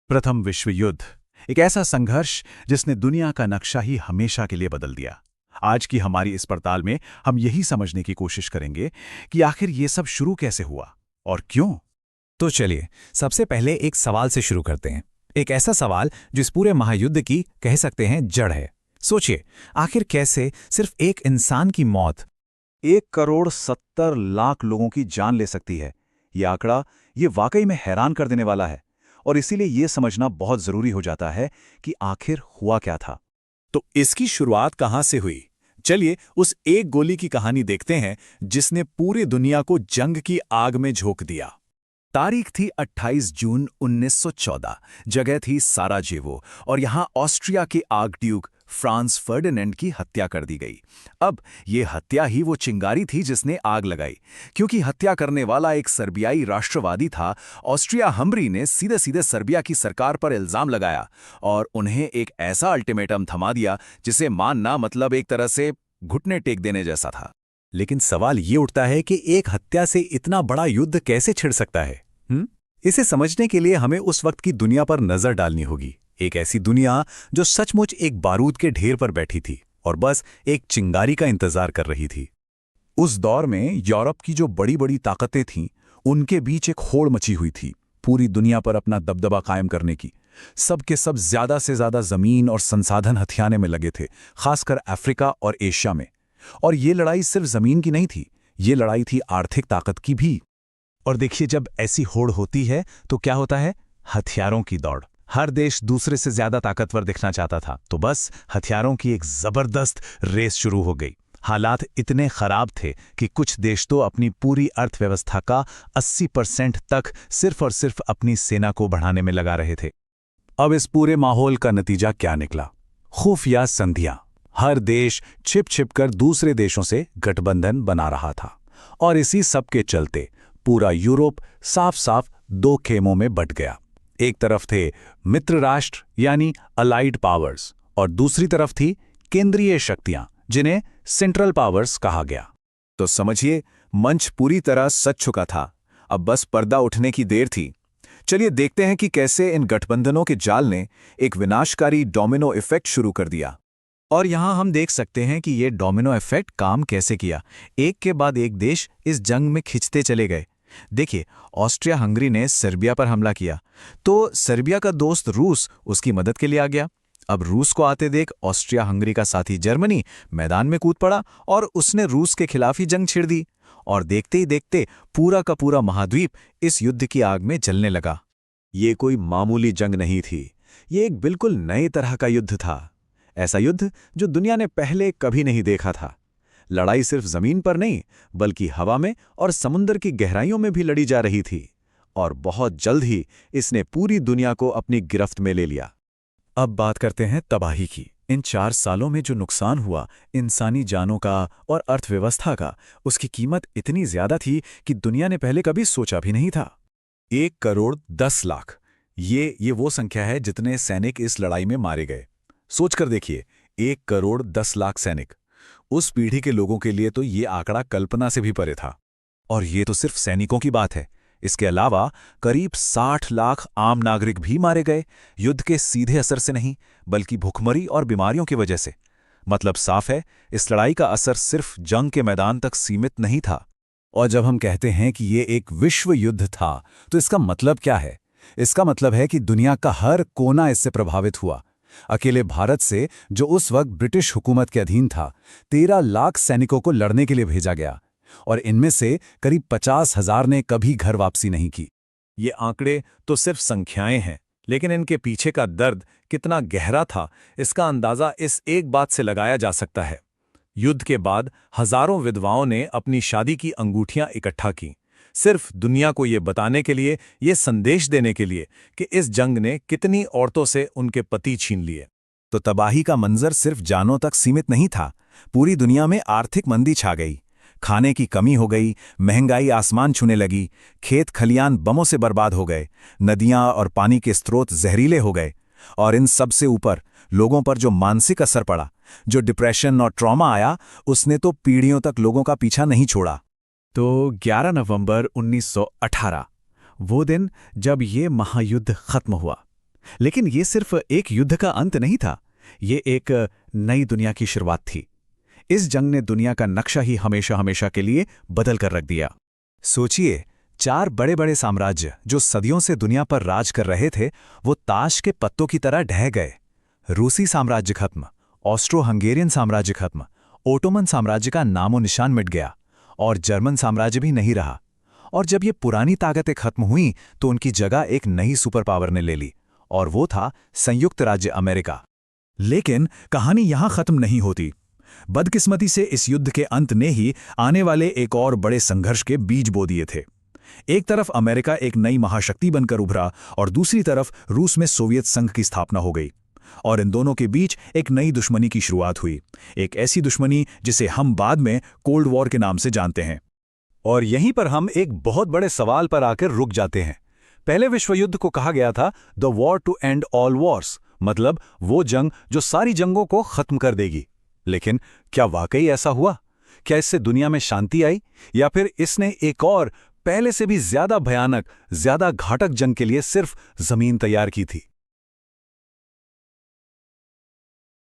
प्रथम विश्व युद्ध, एक ऐसा संघर्ष जिसने दुनिया का नक्शा ही हमेशा के लिए बदल दिया। आज की हमारी इस पड़ताल में हम यही समझने की कोशिश करेंगे कि आखिर ये सब शुरू कैसे हुआ और क्यों। तो चलिए सबसे पहले एक सवाल से शुरू करते हैं। एक ऐसा सवाल जो इस पूरे महायुद्ध की कह सकते हैं जड़ है। सोचिए, आखिर कैसे सिर्फ एक इंसान की मौत 1,70,00,000 लोगों की जान ले सकती है। ये आंकड़ा ये वाकई में हैरान कर देने वाला है और इसीलिए ये समझना बहुत जरूरी हो जाता है कि आखिर हुआ क्या था। तो इसकी शुरुआत कहाँ से हुई? चलिए उस एक गोली की कहानी देखते हैं जिसने पूरी दुनिया को जंग की आग में झोंक दिया। तारीख थी 28 जून 1914। जगह थी साराजेवो और यहां ऑस्ट्रिया के आर्कड्यूक फ्रांस फर्डिनेंड की हत्या कर दी गई। अब ये हत्या ही वो चिंगारी थी जिसने आग लगाई, क्योंकि हत्या करने वाला एक सर्बियाई राष्ट्रवादी था। ऑस्ट्रिया हंगरी ने सीधे सीधे सर्बिया की सरकार पर इल्जाम लगाया और उन्हें एक ऐसा अल्टीमेटम थमा दिया जिसे मानना मतलब एक तरह से घुटने टेक देने जैसा था। लेकिन सवाल ये उठता है कि एक हत्या से इतना बड़ा युद्ध कैसे छिड़ सकता है? इसे समझने के लिए हमें उस वक्त की दुनिया पर नजर डालनी होगी। एक ऐसी दुनिया जो सचमुच एक बारूद के ढेर पर बैठी थी और बस एक चिंगारी का इंतजार कर रही थी। उस दौर में यूरोप की जो बड़ी बड़ी ताकतें थीं, उनके बीच एक होड़ मची हुई थी पूरी दुनिया पर अपना दबदबा कायम करने की। सबके सब ज्यादा से ज्यादा जमीन और संसाधन हथियाने में लगे थे, खासकर अफ्रीका और एशिया में। और ये लड़ाई सिर्फ जमीन की नहीं थी, ये लड़ाई थी आर्थिक ताकत की भी। और देखिए, जब ऐसी होड़ होती है तो क्या होता है? हथियारों की दौड़। हर देश दूसरे से ज्यादा ताकतवर दिखना चाहता था, तो बस हथियारों की एक जबरदस्त रेस शुरू हो गई। हालात इतने खराब थे कि कुछ देश तो अपनी पूरी अर्थव्यवस्था का 80% तक सिर्फ और सिर्फ अपनी सेना को बढ़ाने में लगा रहे थे। अब इस पूरे माहौल का नतीजा क्या निकला? खुफिया संधियां। हर देश छिप छिप कर दूसरे देशों से गठबंधन बना रहा था और इसी सब के चलते पूरा यूरोप साफ साफ दो खेमों में बंट गया। एक तरफ थे मित्र राष्ट्र यानी अलाइड पावर्स और दूसरी तरफ थी केंद्रीय शक्तियां जिन्हें सेंट्रल पावर्स कहा गया। तो समझिए, मंच पूरी तरह सज चुका था। अब बस पर्दा उठने की देर थी। चलिए देखते हैं कि कैसे इन गठबंधनों के जाल ने एक विनाशकारी डोमिनो इफेक्ट शुरू कर दिया। और यहां हम देख सकते हैं कि ये डोमिनो इफेक्ट काम कैसे किया। एक के बाद एक देश इस जंग में खिंचते चले गए। देखिए, ऑस्ट्रिया हंगरी ने सर्बिया पर हमला किया तो सर्बिया का दोस्त रूस उसकी मदद के लिए आ गया। अब रूस को आते देख ऑस्ट्रिया हंगरी का साथी जर्मनी मैदान में कूद पड़ा और उसने रूस के खिलाफ ही जंग छिड़ दी। और देखते ही देखते पूरा का पूरा महाद्वीप इस युद्ध की आग में जलने लगा। ये कोई मामूली जंग नहीं थी, ये एक बिल्कुल नए तरह का युद्ध था। ऐसा युद्ध जो दुनिया ने पहले कभी नहीं देखा था। लड़ाई सिर्फ जमीन पर नहीं, बल्कि हवा में और समुद्र की गहराइयों में भी लड़ी जा रही थी। और बहुत जल्द ही इसने पूरी दुनिया को अपनी गिरफ्त में ले लिया। अब बात करते हैं तबाही की। इन 4 सालों में जो नुकसान हुआ इंसानी जानों का और अर्थव्यवस्था का, उसकी कीमत इतनी ज्यादा थी कि दुनिया ने पहले कभी सोचा भी नहीं था। 1,10,00,000 ये वो संख्या है जितने सैनिक इस लड़ाई में मारे गए। सोचकर देखिए, 1,10,00,000 सैनिक। उस पीढ़ी के लोगों के लिए तो ये आंकड़ा कल्पना से भी परे था। और ये तो सिर्फ सैनिकों की बात है। इसके अलावा करीब 60 लाख आम नागरिक भी मारे गए, युद्ध के सीधे असर से नहीं, बल्कि भुखमरी और बीमारियों की वजह से। मतलब साफ है, इस लड़ाई का असर सिर्फ जंग के मैदान तक सीमित नहीं था। और जब हम कहते हैं कि ये एक विश्व युद्ध था, तो इसका मतलब क्या है? इसका मतलब है कि दुनिया का हर कोना इससे प्रभावित हुआ। अकेले भारत से, जो उस वक्त ब्रिटिश हुकूमत के अधीन था, 13 लाख सैनिकों को लड़ने के लिए भेजा गया और इनमें से करीब 50,000 ने कभी घर वापसी नहीं की। ये आंकड़े तो सिर्फ संख्याएं हैं, लेकिन इनके पीछे का दर्द कितना गहरा था, इसका अंदाजा इस एक बात से लगाया जा सकता है। युद्ध के बाद हजारों विधवाओं ने अपनी शादी की अंगूठियां इकट्ठा की, सिर्फ दुनिया को ये बताने के लिए, ये संदेश देने के लिए कि इस जंग ने कितनी औरतों से उनके पति छीन लिए। तो तबाही का मंजर सिर्फ जानों तक सीमित नहीं था। पूरी दुनिया में आर्थिक मंदी छा गई, खाने की कमी हो गई, महंगाई आसमान छूने लगी, खेत खलियान बमों से बर्बाद हो गए, नदियां और पानी के स्रोत जहरीले हो गए। और इन सब से ऊपर लोगों पर जो मानसिक असर पड़ा, जो डिप्रेशन और ट्रॉमा आया, उसने तो पीढ़ियों तक लोगों का पीछा नहीं छोड़ा। तो 11 नवंबर 1918, वो दिन जब ये महायुद्ध खत्म हुआ। लेकिन ये सिर्फ एक युद्ध का अंत नहीं था, ये एक नई दुनिया की शुरुआत थी। इस जंग ने दुनिया का नक्शा ही हमेशा हमेशा के लिए बदल कर रख दिया। सोचिए, 4 बड़े-बड़े साम्राज्य जो सदियों से दुनिया पर राज कर रहे थे, वो ताश के पत्तों की तरह ढह गए। रूसी साम्राज्य खत्म, ऑस्ट्रो हंगेरियन साम्राज्य खत्म, ओटोमन साम्राज्य का नामो निशान मिट गया और जर्मन साम्राज्य भी नहीं रहा। और जब ये पुरानी ताकतें खत्म हुईं तो उनकी जगह एक नई सुपर पावर ने ले ली, और वो था संयुक्त राज्य अमेरिका। लेकिन कहानी यहां खत्म नहीं होती। बदकिस्मती से इस युद्ध के अंत ने ही आने वाले एक और बड़े संघर्ष के बीज बो दिए थे। एक तरफ अमेरिका एक नई महाशक्ति बनकर उभरा और दूसरी तरफ रूस में सोवियत संघ की स्थापना हो गई। और इन दोनों के बीच एक नई दुश्मनी की शुरुआत हुई, एक ऐसी दुश्मनी जिसे हम बाद में कोल्ड वॉर के नाम से जानते हैं। और यहीं पर हम एक बहुत बड़े सवाल पर आकर रुक जाते हैं। पहले विश्व युद्ध को कहा गया था the war to end all wars, मतलब वो जंग जो सारी जंगों को खत्म कर देगी। लेकिन क्या वाकई ऐसा हुआ? क्या इससे दुनिया में शांति आई, या फिर इसने एक और पहले से भी ज्यादा भयानक, ज्यादा घातक जंग के लिए सिर्फ जमीन तैयार की थी?